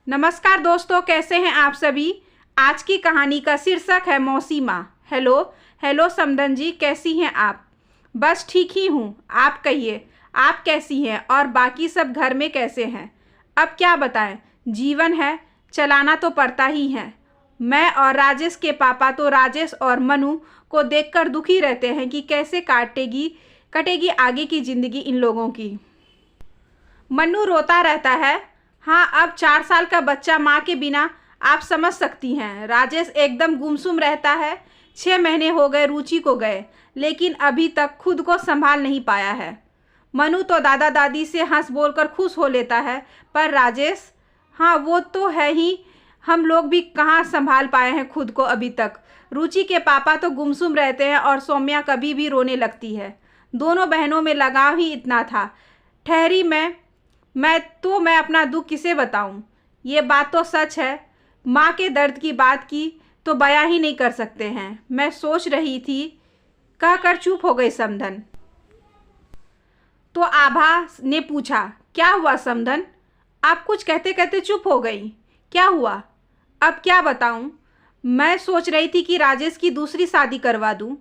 नमस्कार दोस्तों, कैसे हैं आप सभी। आज की कहानी का शीर्षक है मौसी माँ। हेलो समधन जी, कैसी हैं आप। बस ठीक ही हूँ, आप कहिए आप कैसी हैं और बाकी सब घर में कैसे हैं। अब क्या बताएं, जीवन है, चलाना तो पड़ता ही है। मैं और राजेश के पापा तो राजेश और मनु को देखकर दुखी रहते हैं कि कैसे कटेगी आगे की ज़िंदगी इन लोगों की। मन्नू रोता रहता है। हाँ, अब 4 साल का बच्चा माँ के बिना, आप समझ सकती हैं। राजेश एकदम गुमसुम रहता है। 6 महीने हो गए रुचि को गए, लेकिन अभी तक खुद को संभाल नहीं पाया है। मनु तो दादा दादी से हंस बोलकर खुश हो लेता है, पर राजेश, हाँ वो तो है ही, हम लोग भी कहाँ संभाल पाए हैं खुद को अभी तक। रुचि के पापा तो गुमसुम रहते हैं और सौम्या कभी भी रोने लगती है। दोनों बहनों में लगाव ही इतना था। ठहरी, मैं अपना दुख किसे बताऊं। ये बात तो सच है, माँ के दर्द की बात की तो बयां ही नहीं कर सकते हैं। मैं सोच रही थी, कहकर चुप हो गई समधन। तो आभा ने पूछा, क्या हुआ समधन, आप कुछ कहते कहते चुप हो गई, क्या हुआ। अब क्या बताऊं, मैं सोच रही थी कि राजेश की दूसरी शादी करवा दूं।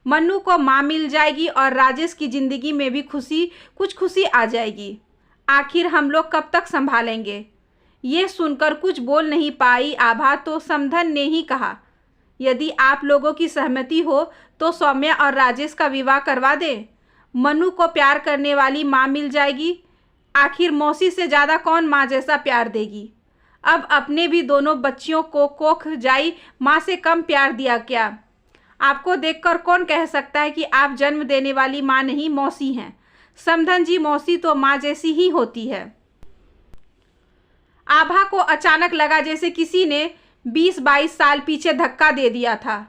मन्नू को माँ मिल जाएगी और राजेश की ज़िंदगी में भी कुछ खुशी आ जाएगी। आखिर हम लोग कब तक संभालेंगे। ये सुनकर कुछ बोल नहीं पाई आभा, तो समधन ने ही कहा, यदि आप लोगों की सहमति हो तो सौम्या और राजेश का विवाह करवा दें। मनु को प्यार करने वाली माँ मिल जाएगी। आखिर मौसी से ज़्यादा कौन माँ जैसा प्यार देगी। अब अपने भी दोनों बच्चियों को कोख जाई माँ से कम प्यार दिया क्या। आपको देखकर कौन कह सकता है कि आप जन्म देने वाली माँ नहीं, मौसी हैं। समधन जी, मौसी तो माँ जैसी ही होती है। आभा को अचानक लगा जैसे किसी ने 20-22 साल पीछे धक्का दे दिया था।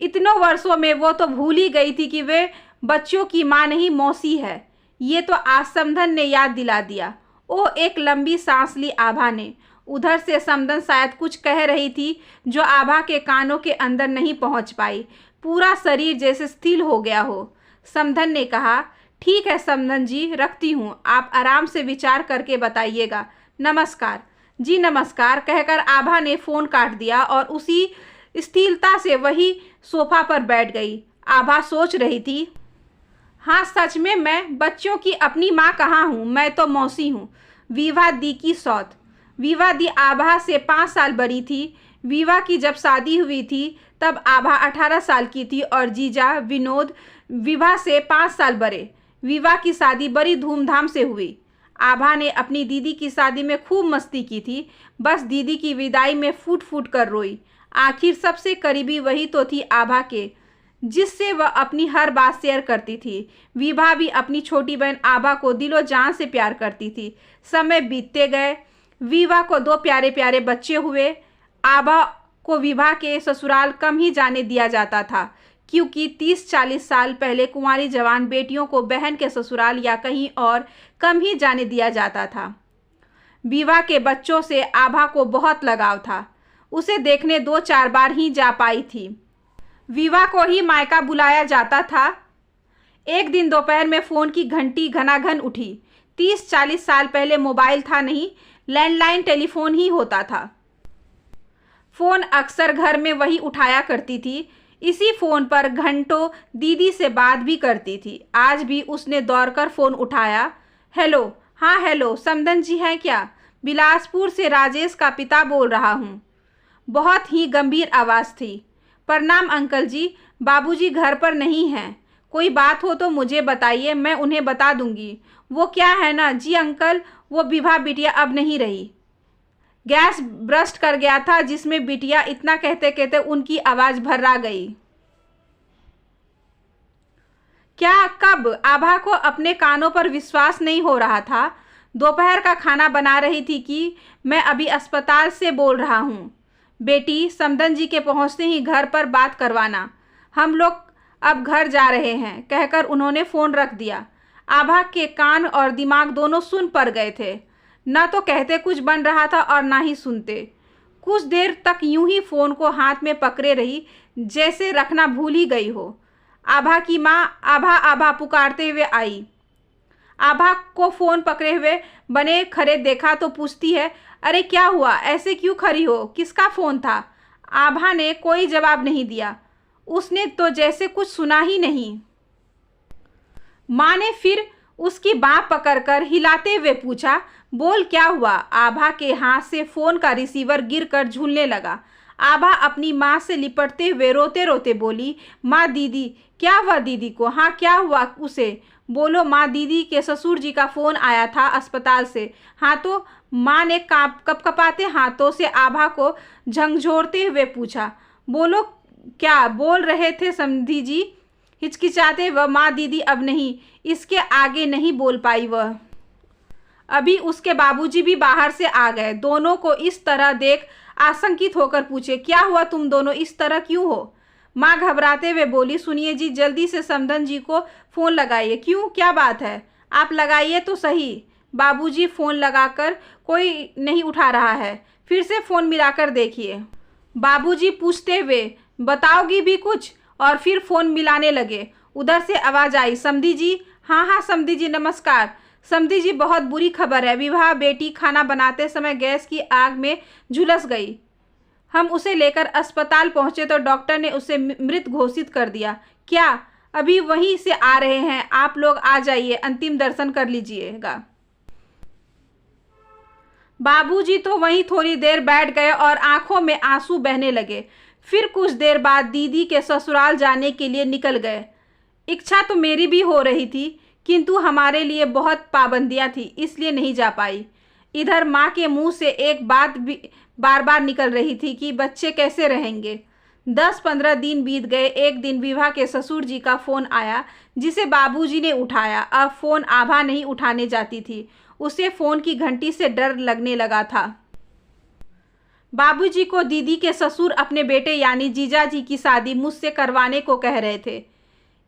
इतनों वर्षों में वो तो भूल ही गई थी कि वे बच्चों की माँ नहीं, मौसी है। ये तो आज समधन ने याद दिला दिया। ओ, एक लंबी सांस ली आभा ने। उधर से समधन शायद कुछ कह रही थी जो आभा के कानों के अंदर नहीं पहुंच पाई। पूरा शरीर जैसे स्थिर हो गया हो। समधन ने कहा, ठीक है समधन जी, रखती हूँ, आप आराम से विचार करके बताइएगा। नमस्कार जी। नमस्कार कहकर आभा ने फ़ोन काट दिया और उसी स्थिरता से वही सोफा पर बैठ गई। आभा सोच रही थी, हाँ सच में मैं बच्चों की अपनी माँ कहाँ हूँ, मैं तो मौसी हूँ। विभा दी की सौत। विभा दी आभा से 5 साल बड़ी थी। विभा की जब शादी हुई थी तब आभा 18 साल की थी और जीजा विनोद विभा से 5 साल बड़े। विभा की शादी बड़ी धूमधाम से हुई। आभा ने अपनी दीदी की शादी में खूब मस्ती की थी। बस दीदी की विदाई में फूट फूट कर रोई। आखिर सबसे करीबी वही तो थी आभा के, जिससे वह अपनी हर बात शेयर करती थी। विभा भी अपनी छोटी बहन आभा को दिलो जान से प्यार करती थी। समय बीतते गए। विभा को 2 प्यारे प्यारे बच्चे हुए। आभा को विभा के ससुराल कम ही जाने दिया जाता था, क्योंकि 30-40 साल पहले कुंवारी जवान बेटियों को बहन के ससुराल या कहीं और कम ही जाने दिया जाता था। विभा के बच्चों से आभा को बहुत लगाव था। उसे देखने 2-4 बार ही जा पाई थी। विभा को ही मायका बुलाया जाता था। एक दिन दोपहर में फ़ोन की घंटी घनाघन उठी। 30-40 साल पहले मोबाइल था नहीं, लैंडलाइन टेलीफोन ही होता था। फ़ोन अक्सर घर में वही उठाया करती थी। इसी फ़ोन पर घंटों दीदी से बात भी करती थी। आज भी उसने दौड़कर फ़ोन उठाया। हेलो, हाँ हेलो, समधन जी हैं क्या। बिलासपुर से राजेश का पिता बोल रहा हूँ। बहुत ही गंभीर आवाज़ थी। प्रणाम अंकल जी, बाबूजी घर पर नहीं हैं। कोई बात हो तो मुझे बताइए, मैं उन्हें बता दूंगी। वो क्या है ना जी अंकल, वो विभा बिटिया अब नहीं रही। गैस ब्रस्ट कर गया था, जिसमें बिटिया, इतना कहते कहते उनकी आवाज़ भर्रा गई। क्या, कब। आभा को अपने कानों पर विश्वास नहीं हो रहा था। दोपहर का खाना बना रही थी कि मैं अभी अस्पताल से बोल रहा हूँ। बेटी, समधन जी के पहुँचते ही घर पर बात करवाना, हम लोग अब घर जा रहे हैं, कहकर उन्होंने फ़ोन रख दिया। आभा के कान और दिमाग दोनों सुन पड़ गए थे। न तो कहते कुछ बन रहा था और ना ही सुनते। कुछ देर तक यूं ही फ़ोन को हाथ में पकड़े रही, जैसे रखना भूल ही गई हो। आभा की माँ आभा आभा पुकारते हुए आई। आभा को फ़ोन पकड़े हुए बने खड़े देखा तो पूछती है, अरे क्या हुआ, ऐसे क्यों खड़ी हो, किसका फ़ोन था? आभा ने कोई जवाब नहीं दिया। उसने तो जैसे कुछ सुना ही नहीं। माँ ने फिर उसकी बाँह पकड़कर हिलाते हुए पूछा, बोल क्या हुआ? आभा के हाथ से फ़ोन का रिसीवर गिरकर झूलने लगा। आभा अपनी माँ से लिपटते हुए रोते रोते बोली, माँ दीदी, क्या हुआ दीदी को? हाँ क्या हुआ उसे? बोलो माँ, दीदी के ससुर जी का फ़ोन आया था अस्पताल से। हाँ तो? माँ ने कपकपाते हाथों से आभा को झंझोड़ते हुए पूछा। बोलो क्या बोल रहे थे समधी जी? हिचकिचाते वह माँ दीदी अब नहीं, इसके आगे नहीं बोल पाई वह। अभी उसके बाबूजी भी बाहर से आ गए। दोनों को इस तरह देख आशंकित होकर पूछे, क्या हुआ, तुम दोनों इस तरह क्यों हो? माँ घबराते हुए बोली, सुनिए जी, जल्दी से समधन जी को फ़ोन लगाइए। क्यों, क्या बात है? आप लगाइए तो सही। बाबूजी फ़ोन लगाकर कोई नहीं उठा रहा है, फिर से फ़ोन मिलाकर देखिए। बाबूजी पूछते हुए, बताओगी भी कुछ? और फिर फ़ोन मिलाने लगे। उधर से आवाज़ आई, समधी जी। हाँ हाँ समधी जी, नमस्कार। समधी जी, बहुत बुरी खबर है। विवाह बेटी खाना बनाते समय गैस की आग में झुलस गई। हम उसे लेकर अस्पताल पहुंचे तो डॉक्टर ने उसे मृत घोषित कर दिया। क्या? अभी वहीं से आ रहे हैं, आप लोग आ जाइए, अंतिम दर्शन कर लीजिएगा। बाबूजी तो वहीं थोड़ी देर बैठ गए और आंखों में आंसू बहने लगे। फिर कुछ देर बाद दीदी के ससुराल जाने के लिए निकल गए। इच्छा तो मेरी भी हो रही थी, किंतु हमारे लिए बहुत पाबंदियां थी, इसलिए नहीं जा पाई। इधर माँ के मुंह से एक बात भी बार बार निकल रही थी कि बच्चे कैसे रहेंगे। 10-15 दिन बीत गए। एक दिन विभा के ससुर जी का फ़ोन आया, जिसे बाबूजी ने उठाया। अब फ़ोन आभा नहीं उठाने जाती थी। उसे फ़ोन की घंटी से डर लगने लगा था। बाबूजी को दीदी के ससुर अपने बेटे यानी जीजा जी की शादी मुझसे करवाने को कह रहे थे।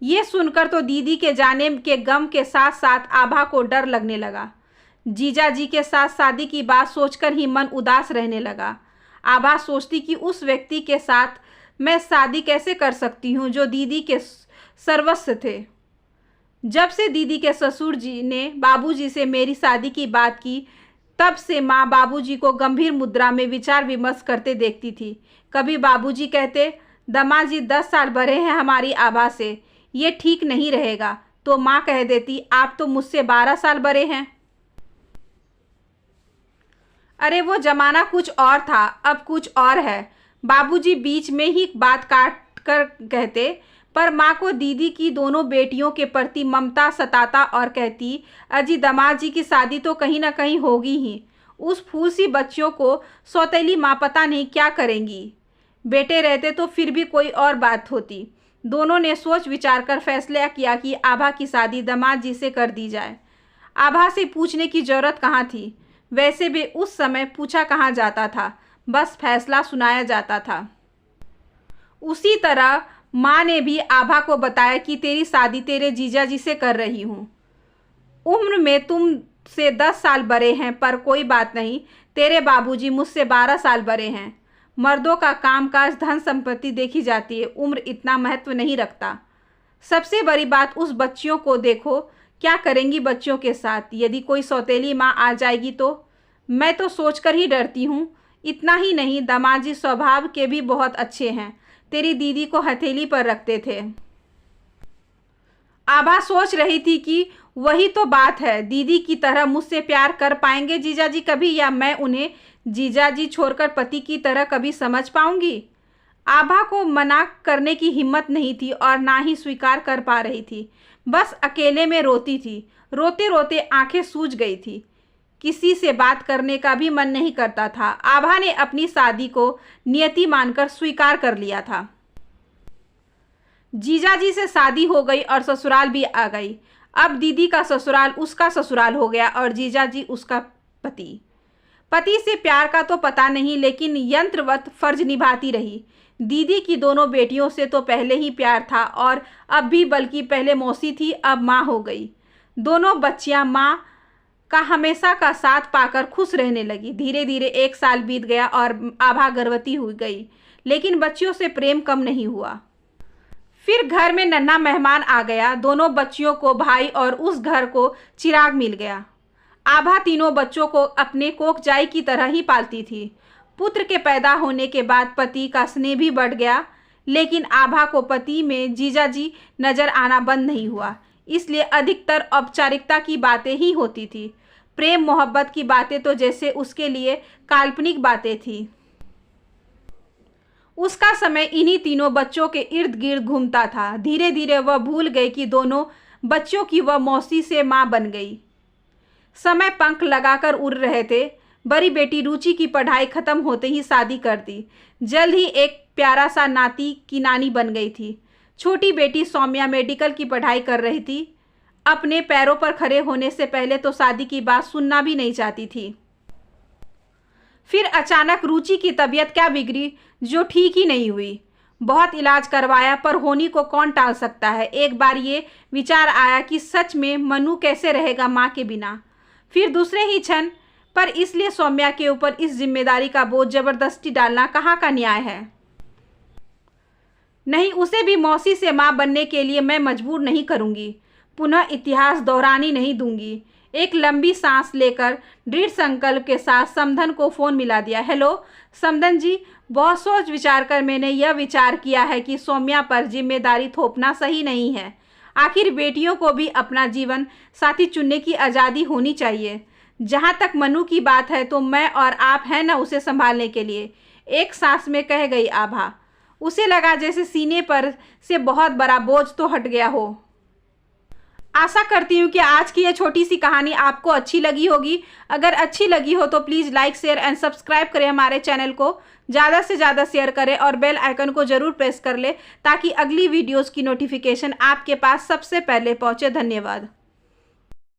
ये सुनकर तो दीदी के जाने के गम के साथ साथ आभा को डर लगने लगा। जीजा जी के साथ शादी की बात सोचकर ही मन उदास रहने लगा। आभा सोचती कि उस व्यक्ति के साथ मैं शादी कैसे कर सकती हूँ जो दीदी के सर्वस्व थे। जब से दीदी के ससुर जी ने बाबूजी से मेरी शादी की बात की, तब से माँ बाबूजी को गंभीर मुद्रा में विचार विमर्श करते देखती थी। कभी बाबूजी कहते, दामाद जी 10 साल बड़े हैं हमारी आभा से, ये ठीक नहीं रहेगा। तो माँ कह देती, आप तो मुझसे 12 साल बड़े हैं। अरे वो ज़माना कुछ और था, अब कुछ और है। बाबूजी बीच में ही बात काट कर कहते, पर माँ को दीदी की दोनों बेटियों के प्रति ममता सताता और कहती, अजी दामाद जी की शादी तो कहीं ना कहीं होगी ही। उस फूल सी बच्चियों को सौतेली माँ पता नहीं क्या करेंगी। बेटे रहते तो फिर भी कोई और बात होती। दोनों ने सोच विचार कर फैसला किया कि आभा की शादी दामाद जी से कर दी जाए। आभा से पूछने की जरूरत कहाँ थी? वैसे भी उस समय पूछा कहाँ जाता था, बस फैसला सुनाया जाता था। उसी तरह माँ ने भी आभा को बताया कि तेरी शादी तेरे जीजा जी से कर रही हूँ। उम्र में तुम से 10 साल बड़े हैं, पर कोई बात नहीं, तेरे बाबूजी मुझसे 12 साल बड़े हैं। मर्दों का कामकाज धन संपत्ति देखी जाती है, उम्र इतना महत्व नहीं रखता। सबसे बड़ी बात उस बच्चियों को देखो, क्या करेंगी बच्चों के साथ? यदि कोई सौतेली माँ आ जाएगी तो? मैं तो सोचकर ही डरती हूँ। इतना ही नहीं, दामाद जी स्वभाव के भी बहुत अच्छे हैं, तेरी दीदी को हथेली पर रखते थे। आभा सोच रही थी कि वही तो बात है, दीदी की तरह मुझसे प्यार कर पाएंगे जीजा जी कभी, या मैं उन्हें जीजा जी छोड़कर पति की तरह कभी समझ पाऊंगी? आभा को मना करने की हिम्मत नहीं थी और ना ही स्वीकार कर पा रही थी। बस अकेले में रोती थी। रोते रोते आंखें सूज गई थी। किसी से बात करने का भी मन नहीं करता था। आभा ने अपनी शादी को नियति मानकर स्वीकार कर लिया था। जीजा जी से शादी हो गई और ससुराल भी आ गई। अब दीदी का ससुराल उसका ससुराल हो गया और जीजा जी उसका पति। पति से प्यार का तो पता नहीं, लेकिन यंत्रवत फर्ज निभाती रही। दीदी की दोनों बेटियों से तो पहले ही प्यार था और अब भी, बल्कि पहले मौसी थी, अब माँ हो गई। दोनों बच्चियाँ माँ का हमेशा का साथ पाकर खुश रहने लगी। धीरे धीरे 1 साल बीत गया और आभा गर्भवती हो गई, लेकिन बच्चियों से प्रेम कम नहीं हुआ। फिर घर में नन्हा मेहमान आ गया। दोनों बच्चियों को भाई और उस घर को चिराग मिल गया। आभा तीनों बच्चों को अपने कोकजाई की तरह ही पालती थी। पुत्र के पैदा होने के बाद पति का स्नेह भी बढ़ गया, लेकिन आभा को पति में जीजाजी नजर आना बंद नहीं हुआ, इसलिए अधिकतर औपचारिकता की बातें ही होती थी। प्रेम मोहब्बत की बातें तो जैसे उसके लिए काल्पनिक बातें थी। उसका समय इन्हीं तीनों बच्चों के इर्द गिर्द घूमता था। धीरे धीरे वह भूल गई कि दोनों बच्चों की वह मौसी से माँ बन गई। समय पंख लगाकर उड़ रहे थे। बड़ी बेटी रुचि की पढ़ाई खत्म होते ही शादी कर दी। जल्द ही एक प्यारा सा नाती की नानी बन गई थी। छोटी बेटी सौम्या मेडिकल की पढ़ाई कर रही थी। अपने पैरों पर खड़े होने से पहले तो शादी की बात सुनना भी नहीं चाहती थी। फिर अचानक रुचि की तबीयत क्या बिगड़ी जो ठीक ही नहीं हुई। बहुत इलाज करवाया पर होनी को कौन टाल सकता है। एक बार ये विचार आया कि सच में मनु कैसे रहेगा माँ के बिना। फिर दूसरे ही क्षण पर इसलिए सौम्या के ऊपर इस जिम्मेदारी का बोझ जबरदस्ती डालना कहाँ का न्याय है। नहीं, उसे भी मौसी से माँ बनने के लिए मैं मजबूर नहीं करूँगी। पुनः इतिहास दोहरानी नहीं दूंगी। एक लंबी सांस लेकर दृढ़ संकल्प के साथ समधन को फ़ोन मिला दिया। हेलो समधन जी, बहुत सोच विचार कर मैंने यह विचार किया है कि सौम्या पर जिम्मेदारी थोपना सही नहीं है। आखिर बेटियों को भी अपना जीवन साथी चुनने की आज़ादी होनी चाहिए। जहाँ तक मनु की बात है तो मैं और आप हैं ना उसे संभालने के लिए, एक सांस में कह गई आभा। उसे लगा जैसे सीने पर से बहुत बड़ा बोझ तो हट गया हो। आशा करती हूँ कि आज की यह छोटी सी कहानी आपको अच्छी लगी होगी। अगर अच्छी लगी हो तो please like share and subscribe करें हमारे चैनल को, ज़्यादा से ज़्यादा शेयर करें और बेल आइकन को ज़रूर प्रेस कर लें ताकि अगली वीडियोज़ की नोटिफिकेशन आपके पास सबसे पहले पहुँचे। धन्यवाद।